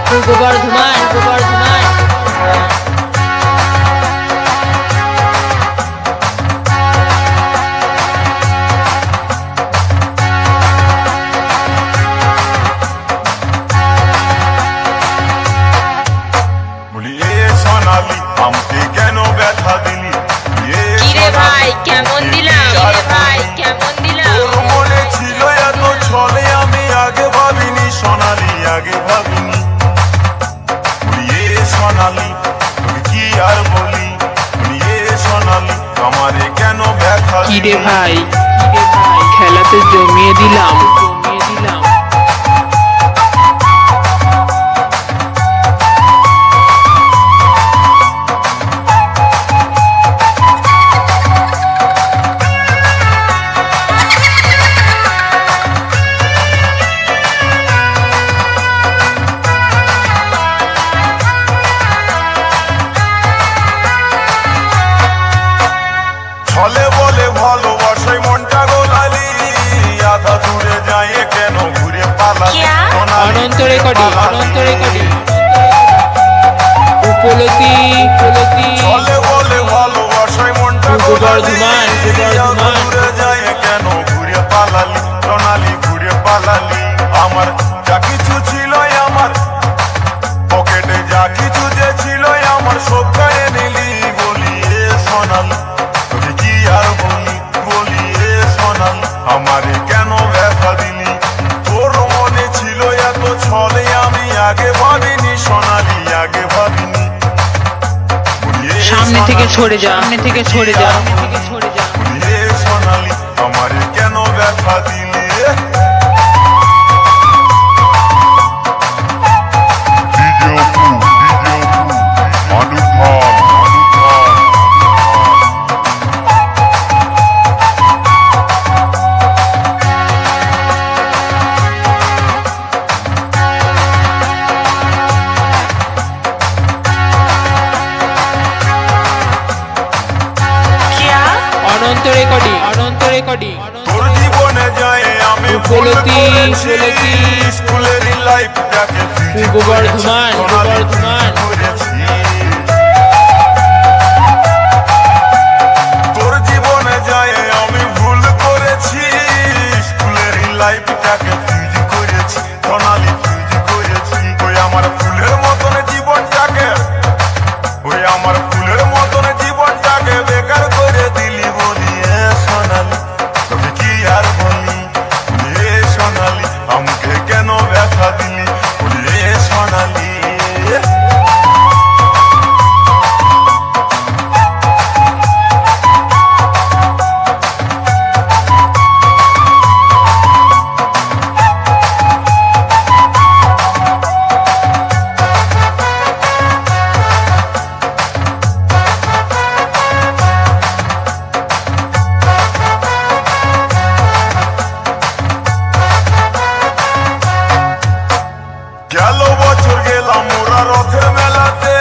পূর্ব বর্ধমান আমাকে কেন ব্যথা দিলি কিরে ভাই কেমন দিলাম তোর মনে ছিল এত ছলে আমি আগে ভাবিনি সোনালি আগে ভাবিনি সোনালি তোকে কি আর বলি সোনালি আমারে কেন ব্যথা কিরে ভাই খেলাতে জমিয়ে দিলাম ছলে বলে ভালোবাসায় মনটা গোলালি আধা দূরে যায় কেন ঘুরে পালালি অনন্ত রেকর্ডিং উপলতি ছলে বলে ভালোবাসায় মনটা গোলালি আধা দূরে যায় কেন ঘুরে পালালি সোনালি ঘুরে পালালি আমার যা কিছু ছিল আমার পকেটে যা কিছু যে ছিল আমার সব গায়ে নিলি বলি সোনালি আর বলি সোনালি আমারে কেন ব্যথা দিলি তোর মনে ছিল এত ছলে আমি আগে ভাবিনি সোনালি আগে ভাবিনি সামনে থেকে সরে যা সোনালি আমারে কেন ব্যথা দিলি অনন্ত রেকর্ডিং তোর জীবনে যায় আমি উপলতি স্কুলের লাইফটাকে পূর্ব বর্ধমান তোর জীবনে যায় আমি ভুল করেছি স্কুলের লাইফটাকে ফিউজ করেছি সোনালি ফিউজ করেছি ওই আমার ফুলের মতন জীবনটাকে বেকার করে দিলি বলি সোনালি তোকে কি আর বলি সোনালি আমাকে কেন ব্যথা দিলি বলি সোনালি গেল বছর গেলাম মোরা রথের মেলাতে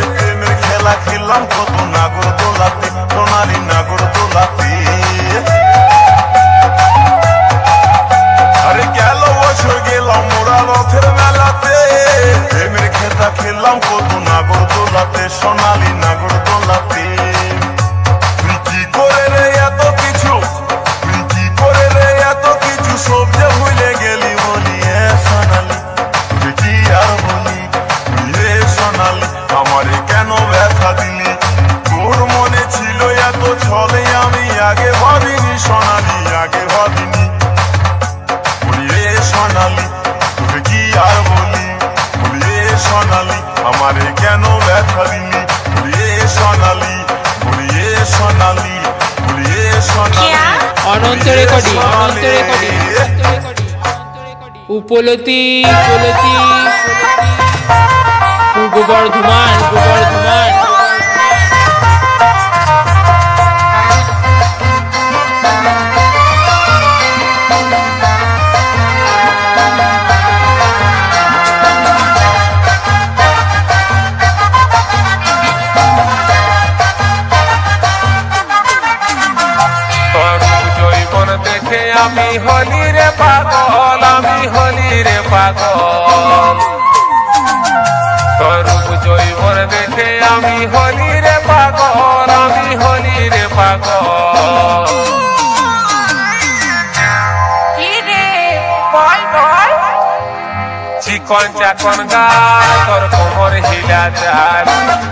প্রেমের খেলা খেললাম কত নাগর দোলাতে সোনালি নাগর দোলাতে আরে গেল বছর গেলাম মোরা রথের মেলাতে প্রেমের খেলা খেললাম কত নাগর দোলাতে সোনালি নাগর দোলাতে তুই কি করে রে এত কিছু সব যে ভুলে গেলি বলি সোনালি কি আর বলি সোনালি আমারে কেন ব্যথা দিলি তোর মনে ছিল এত ছলে আমি আগে ভাবিনি সোনালি আগে ভাবিনি বলি সোনালি তোকে কি আর বলি সোনালি আমারে কেন ব্যথা দিলি বলি সোনালি অনন্ত রেকর্ডিং উপলতি পূর্ব বর্ধমান দেখে আমি হলি রে পাগল, আমি হলি রে পাগল। তোর রূপ জৈবন দেখে আমি হলি রে পাগল, আমি হলি রে পাগল। চিকন চাকন গাল তোর কোমর হিলা যায়,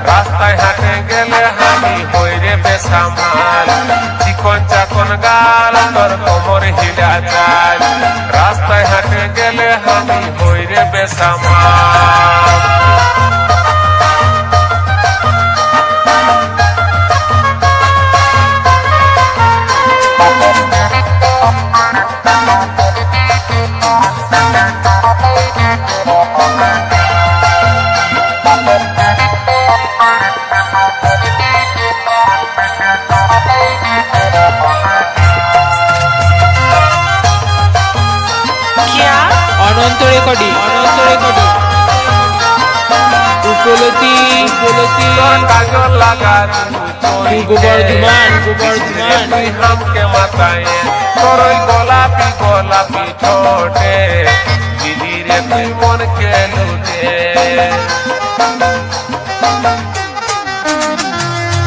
রাস্তায় হাঁটে গেলে আমি হই রে বেসামাল। চিকন চাকন গাল তোর কোমর হিলা যায়, রাস্তায় হাঁটে গেলে আমি হই রে বেসামাল। অনন্ত রেকর্ডিং, অনন্ত রেকর্ডিং। উপলতি, উপলতি। কাজল লাগা পূর্ব বর্ধমান, পূর্ব বর্ধমান। তুই হামকে মাথায় তোর ওই গোলাপি গোলাপি ঠোঁটে দিদি রে তুই মনকে লুটে।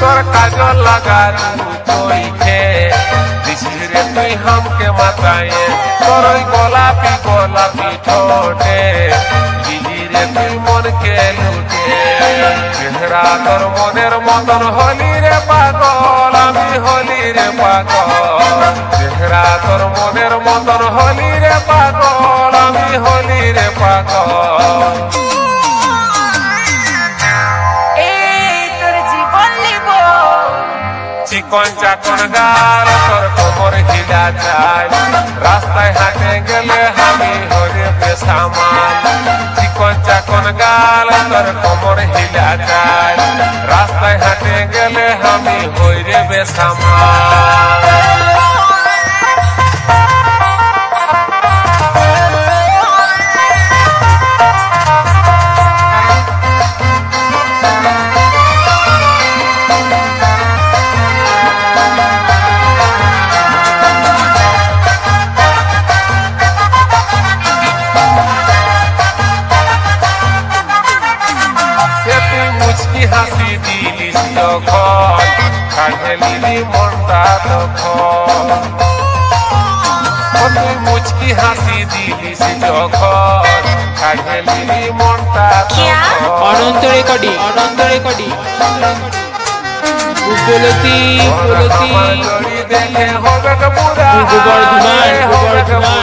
তোর কাজল লাগা তুই খে দিদি রে তুই হামকে মাথায় তোর ওই গোলাপি গোলাপি ঠোঁটে দিদি রে তুই মনকে লুটে। চেহারা তোর মনের মতন হলি রে পাগল, আমি হলি রে পাগল। চেহারা তোর মনের মতন হলি রে পাগল, আমি হলি রে পাগল। চিকন চাকন গাল তোর কোমর হিলা যায়, রাস্তায় হাঁটে গেলে আমি হরি বেসামাল। চিকন চাকন গাল তোর কোমর হিলা যায়, রাস্তায় হাঁটে গেলে আমি হই রে বেসামাল। হাসি দিলিস যখন কাঢ়েলি মনটা তখন, তুই মুচকি হাসি দিলিস যখন কাঢ়েলি মনটা তখন। অনন্ত রেকর্ডিং, অনন্ত রেকর্ডিং। উপলতি, উপলতি। জড়ি দেখে হবে পুরা পূর্ব বর্ধমান, পূর্ব বর্ধমান।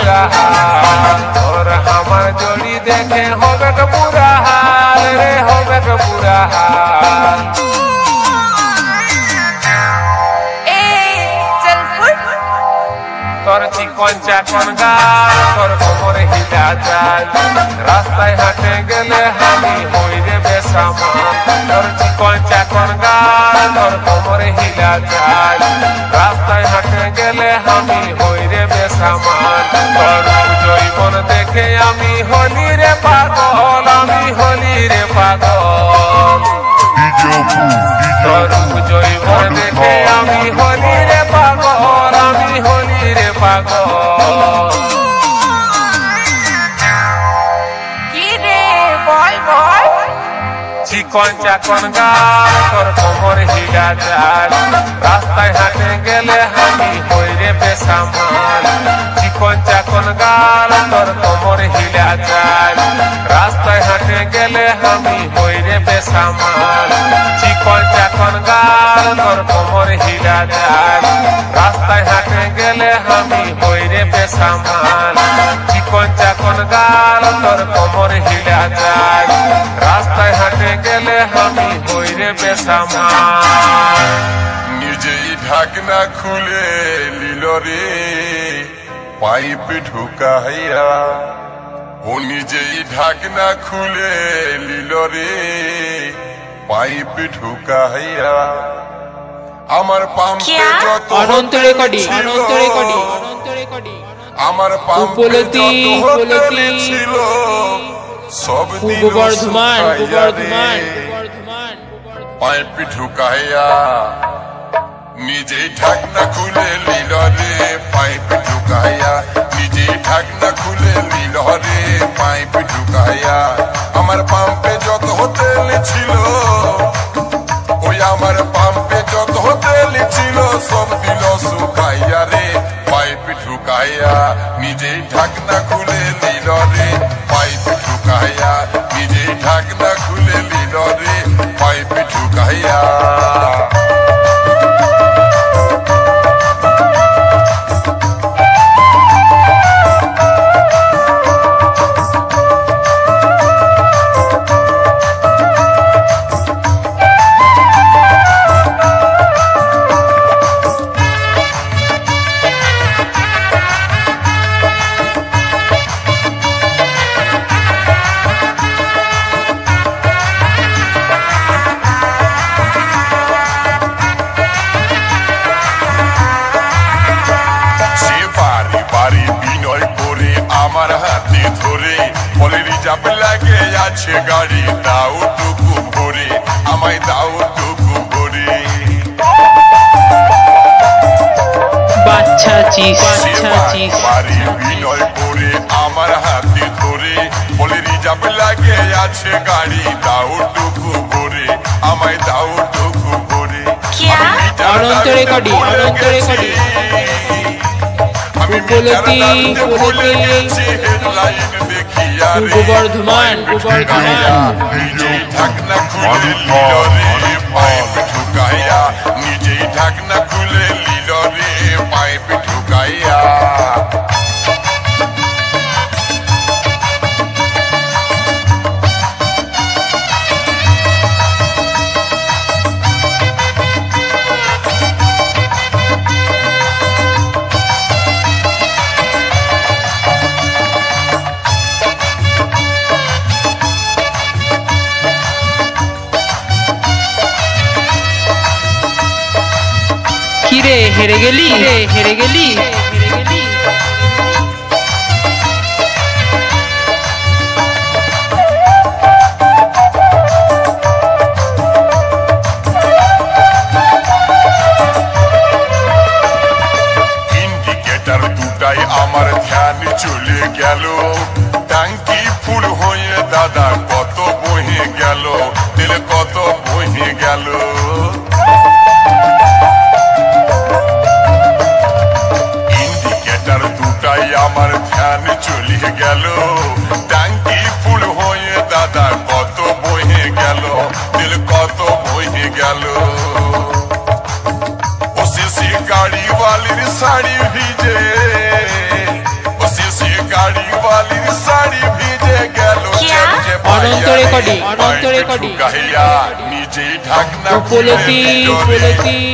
তোর আমার জড়ি দেখে হবে পুরা হাল রে, হবে পুরা হাল। তোর চিকন চাকন গাল তোর কোমর হিলা যায়, রাস্তায় হাঁটে গেলে আমি হই রে বেসামাল। তোর চিকন চাকন গাল তোর কোমর হিলা যায়, রাস্তায় হাঁটে গেলে আমি হই রে বেসামাল। তোর জৈবন দেখে আমি হলি রে পাগল, আমি হলি রে পাগল। তোর জৈবন দেখে আমি হলি রে পাগল, আমি হলি রে পাগল। চিকন চাকন গাল তোর কোমর হিলা যায়, রাস্তায় হাঁটে গেলে আমি হই রে বেসামাল। চিকন চাকন গাল তোর কোমর হিলা যায়, রাস্তায় হাঁটে গেলে আমি হই রে বেসামাল। চিকন চাকন গাল তোর কোমর হিলা যায়, রাস্তায় হাঁটে গেলে আমি হই রে বেসামাল। চিকন চাকন গাল তোর কোমর হিলা যায়, রাস্তায় হাঁটে গেলে আমি হই রে বেসামাল। নিজেই ঢাকনা খুলে লিল রে পাইপ ঢুকাইয়া, ও নিজেই ঢাকনা খুলে লিল রে পাইপ ঢুকাইয়া। আমার পাম্পে যত অনন্ত রেকর্ডিং, অনন্ত রেকর্ডিং, অনন্ত রেকর্ডিং। আমার পাম্পে উপলতি, যত উপলতি। হোটেল ছিল সব দিন পূর্ব বর্ধমান, পূর্ব শুকাইয়া বর্ধমান, রে। পূর্ব বর্ধমান। পাইপ ঢুকাইয়া নিজেই ঢাকনা খুলে লিল রে পাইপ ঢুকাইয়া। নিজেই ঢাকনা খুলে নিল রে পাইপ ঢুকাইয়া নিজেই ঢাকনা খুলে নিল রে পাইপ ঢুকাইয়া আমার হাতে ধরে বলে রিজার্ভ লাগে আছে গাড়ি দাও টুকু ভরে আমায় দাও টুকু ভরে বাচ্চা চিস বাড়ি বিনয় করে আমার হাতে ধরে বলে রিজার্ভ লাগে আছে গাড়ি দাও টুকু ভরে আমায় দাও টুকু ভরে অনন্ত রেকর্ডিং উপলতি বর্ধমান নিজেই ঢাকনা খুলে লিল রে পাইপ ঢুকাইয়া নিজেই ঢাকনা খুলে লিল রে পাইপ ঢুকাইয়া কিরে হেরে গেলি ইন্ডিকেটর দুটাই আমার ধ্যান চলে গেল ট্যাঙ্কি ফুল হয়ে দাদা কত বহে গেল তেল কত বহে গেল ইন্ডিকেটর দুটাই আমার ধ্যান চলে গেল ট্যাঙ্কি ফুল হয়ে দাদা কত বহে গেল তেল কত বহে গেল ওসিসি গাড়ি वाली साड़ी भीजे ওসিসি গাড়ি वाली साड़ी ভিজে গেল অনন্ত রেকর্ডিং গাইয়া নিজেই ঢাকনা উপলতি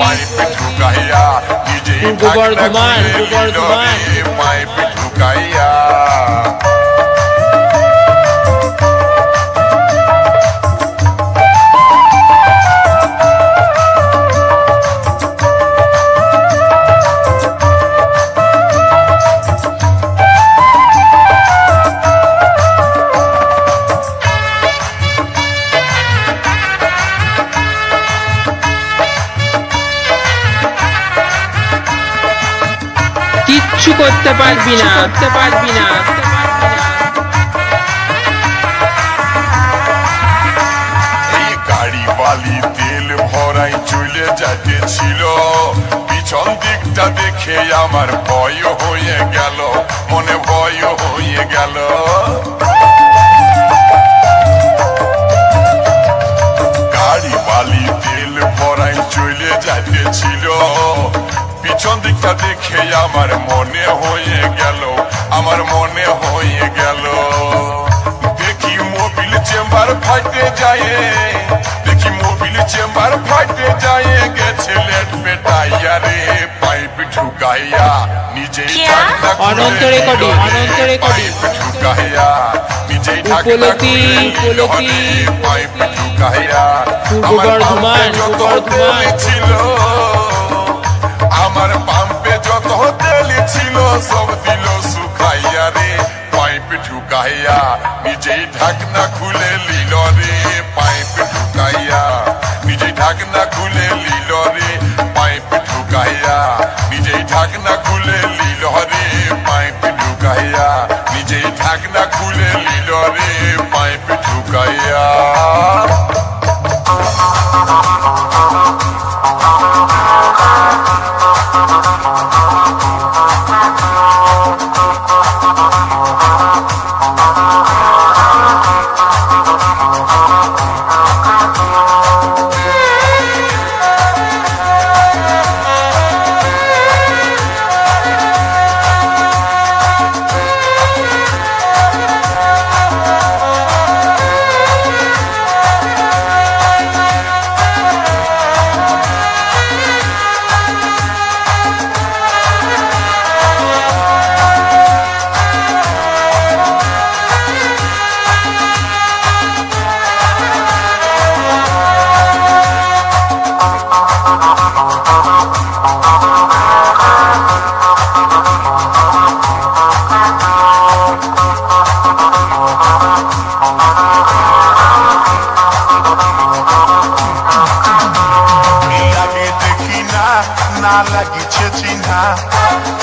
পাইপ ঢুকাইয়া নিজেই বর্ধমান পাইপ ঢুকাইয়া কিচ্ছু করতে পারবি না এই গাড়ি বালি তেল ভরাই চলে যাচ্ছিল পিছন দিকটা দেখে আমার ভয় হয়ে গেল মনে ভয় হয়ে গেল গাড়ি বালি তেল ভরাই চলে যাচ্ছিল পিছন দিকটা দেখে আমার মনে হয়ে গেল দেখি মোবিল চেম্বার ফাটে যায় গেছে লেট পেটাইয়া রে পাইপ ঢুকাইয়া নিজেই ঢাকনা অনন্ত রেকর্ডিং পাইপ ঢুকাইয়া নিজেই ঢাকনা উপলতি পাইপ ঢুকাইয়া বর্ধমান ছিল আমার পাম্পে যত তেল ছিল সব দিল শুকাইয়া রে পাইপ ঢুকাইয়া নিজেই ঢাকনা খুলে লিল রে পাইপ ঢুকাইয়া নিজেই ঢাকনা খুলে লিল রে পাইপ ঢুকাইয়া নিজেই ঢাকনা খুলে লিল রে পাইপ ঢুকাইয়া নিজেই ঢাকনা খুলে লিল রে পাইপ ঢুকাইয়া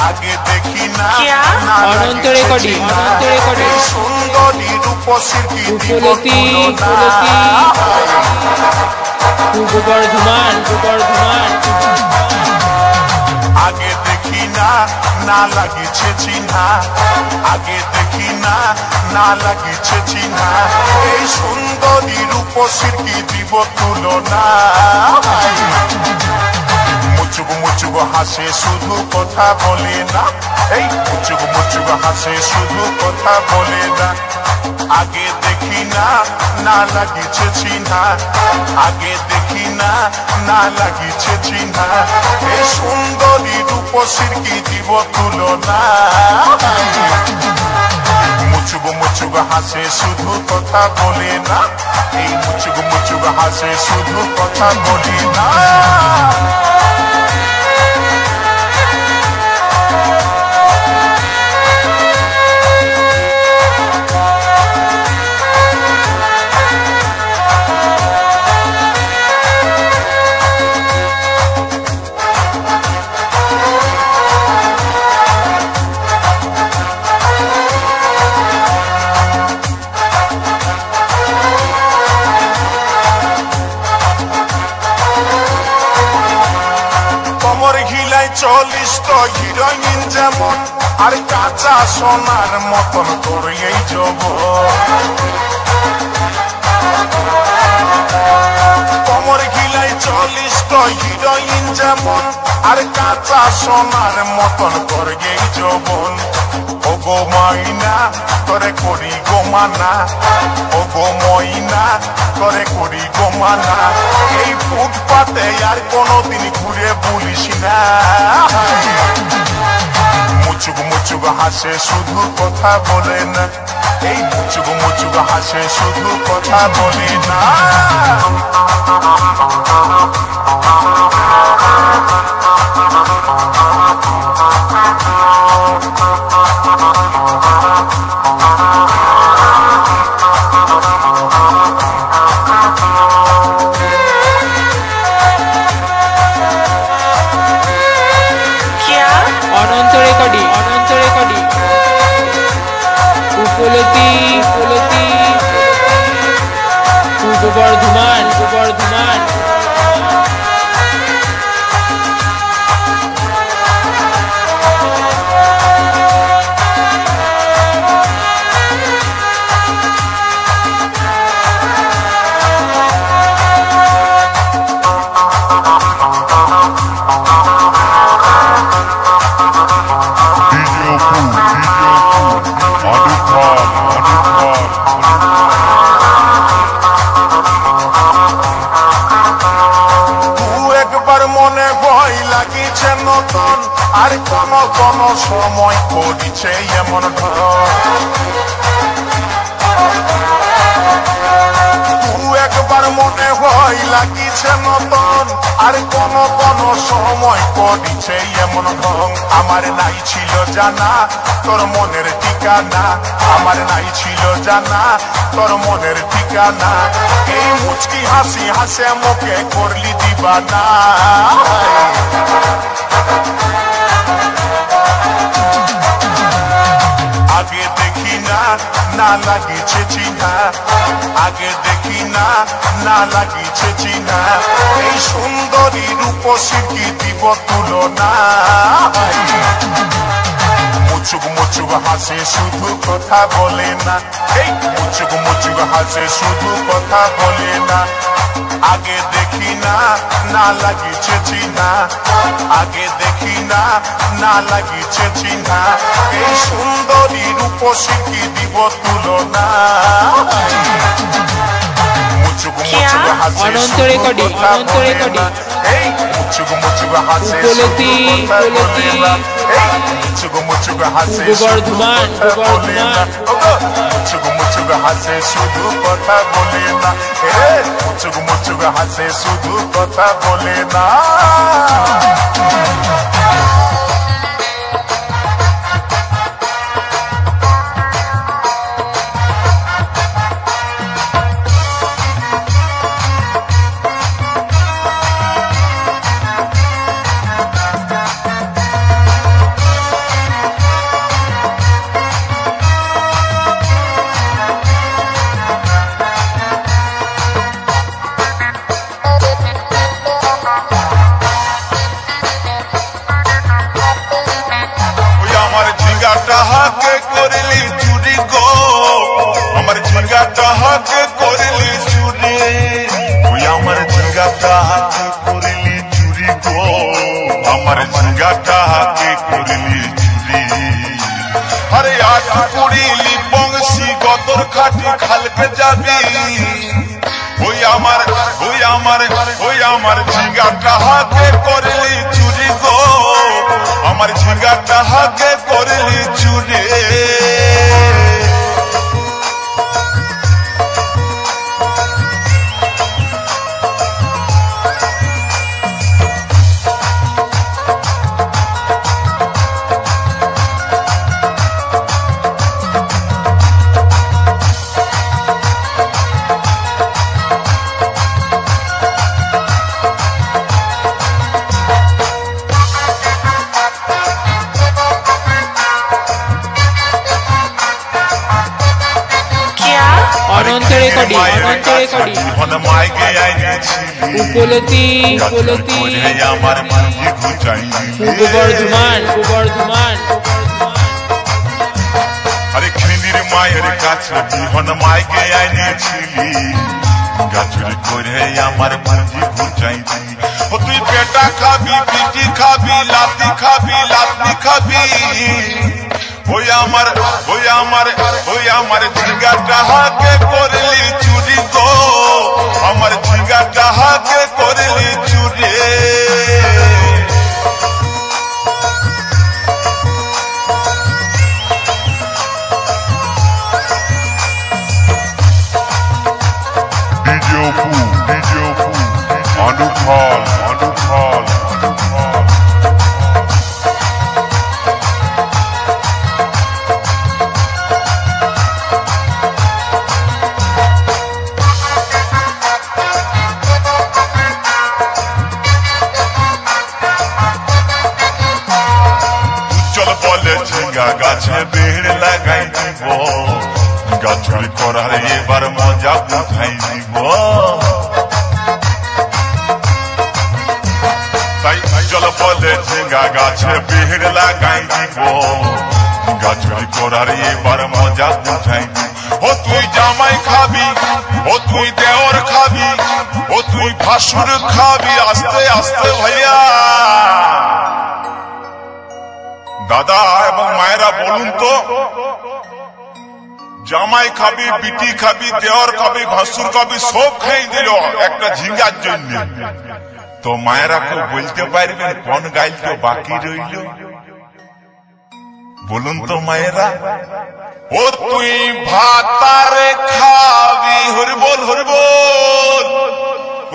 আগে দেখি না क्या? না অনন্ত রেকর্ডিং, অনন্ত রেকর্ডিং। এই সুন্দরী রূপসীর কি দিব উপলতি, তুলনা? পূর্ব বর্ধমান, পূর্ব বর্ধমান। আগে দেখি না না লাগিছে চিহ্না, আগে দেখি না না লাগিছে চিহ্না, এই সুন্দরী রূপসীর কি দিব তুলনা? মুচুক মুচুক হাসে শুধু কথা বলে না, এই মুচুক মুচুক হাসে শুধু কথা বলে না। আগে দেখি না না লাগিছে চিহ্না, আগে দেখি না না লাগিছে চিহ্না, এই সুন্দরী রূপসীর কি দিব তুলনা? মুচুক মুচুক হাসে শুধু কথা বলে না, এই মুচুক মুচুক হাসে শুধু কথা বলে না। কমর ঘিলাই 40টা হিরোইন যেমন, আর কাঁচা সোনার মতন তোর এই যৌবন। কমর ঘিলাই 40টা হিরোইন যেমন, আর কাঁচা সোনার মতন তোর এই যৌবন। ও গো মাইনা তোরে করি গো মানা, ও গো মইনা তোরে করি গো মানা, এই ফুটপাতে আর কোনোদিন ঘুরে বলিস না। মুচুক মুচুক হাসে শুধু কথা বলে না, এই মুচুক মুচুক হাসে শুধু কথা বলে না। क्या? অনন্ত রেকর্ডিং, অনন্ত রেকর্ডিং। উপলতি, উপলতি। পূর্ব বর্ধমান, পূর্ব বর্ধমান। মনে ভয় লাগিছে নতুন, আর কোন কোন সময় করিছে এমন ধর। একবার মনে ভয় লাগিছে নতুন, আর কোন কোন সময় করিছে এমন ঢং। আমার নাই ছিল জানা তোর মনের ঠিকানা, আমার নাই ছিল জানা তোর মনের ঠিকানা, এই মুচকি হাসি হাসে মুখে করলি দিবানা। আগে দেখি না না লাগিছে চিহ্না, আগে দেখি না না লাগিছে চিহ্না, এই সুন্দরী রূপসী কি দিব তুলনা। মুচুক মুচুক হাসে শুধু কথা বলে না, এই মুচুক মুচুক হাসে শুধু কথা বলে না। আগে দেখি না না লাগিছে চিহ্না, আগে দেখি না না লাগিছে চিহ্না, এই সুন্দরী রূপসী কি দিব তুলনা। মুচুক মুচুক হাসে অনন্ত শুধু রেকর্ডিং, কথা অনন্ত বলে রেকর্ডিং। না, এই মুচুক মুচুক হাসে উপলতি, শুধু কথা বলে উপলতি। না, এই মুচুক মুচুক হাসে পূর্ব শুধু বর্ধমান, কথা পূর্ব বলে না। বর্ধমান। মুচুক মুচুক হাসে শুধু কথা বলে না, মুচুক মুচুক হাসে শুধু কথা বলে না। হাকে করলি চুরি আরে আট কুড়িলি বংশী গদর খাটি খালকে যাবি ওই আমার ঝিঙ্গাটা হাকে করলি চুরি গো আমার ঝিঙ্গাটা হাকে করলি চুরি অনন্ত রেকর্ডিং মাইকে আইনেছিলি উপলতি আমার মাঝি ঘুচাই পূর্ব বর্ধমান আরে খিন্দির মায়ের কাছে বিহন মাইকে আইনেছিলি গাছুরি করে আমার মাঝি ঘুচাই দিলি ও তুই পেটা খাবি পিটি খাবি লাতি খাবি ওই আমার ঝিঙ্গাটা হাকে করলি চুরি গো আমার ঝিঙ্গাটা হাকে করলি চুরি ডিজে অপু অনুফল গাছে বেড় লাগাই দিব গাছুরি করার এবার মজা বুঝাই দিব তাই চল বলে ঝিঙ্গা গাছে বেড় লাগাই দিব গাছুরি করার এবার মজা বুঝাই দিব ও তুই জামাই খাবি ও তুই দেওর খাবি ও তুই ভাসুর খাবি আস্তে আস্তে ভাইয়া দাদা এবং মায়েরা বলুন তো জামাই খাবি বিটি খাবি দেওর খাবি ভাসুর খাবি সব খাই দিল একটা ঝিঙ্গার জন্য তো মায়েরা কেউ বলতে পারবেন কোন গাইল বাকি রইল বলুন তো মায়েরা ও তুই ভাতারে খাবি হরিবোল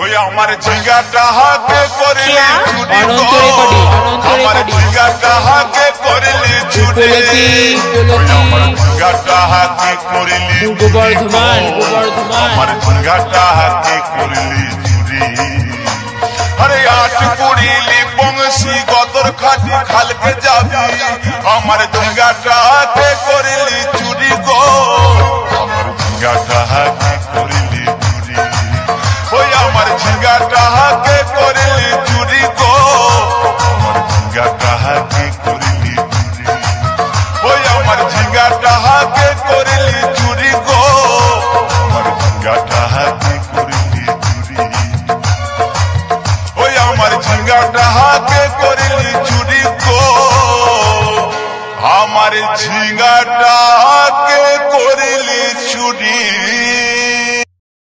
ওই আমার ঝিঙ্গাটা হাতে করলি চুরি আমার ঝিঙ্গাটা হাতে করলি চুরি আমার ঝিঙ্গাটা হাতে করলি আমার ঝিঙ্গাটা হাতে করলি চুরি আরে আট কুড়িলি বংশী গদর খাটি খালকে যাবি আমার ঝিঙ্গাটা হাতে করলি চুরি গো আমার ঝিঙ্গাটা হাতে করলি চুরি ওই আমার ঝিঙ্গাটা হাতে করলি চুরি গো আমার ঝিঙ্গাটা হাতে করলি চুরি ওই আমার ঝিঙ্গাটা হাতে করলি চুরি গো আমার ঝিঙ্গাটা হাতে করলি চুরি ওই আমার ঝিঙ্গাটা হাতে করলি চুরি গো আমার ঝিঙ্গাটা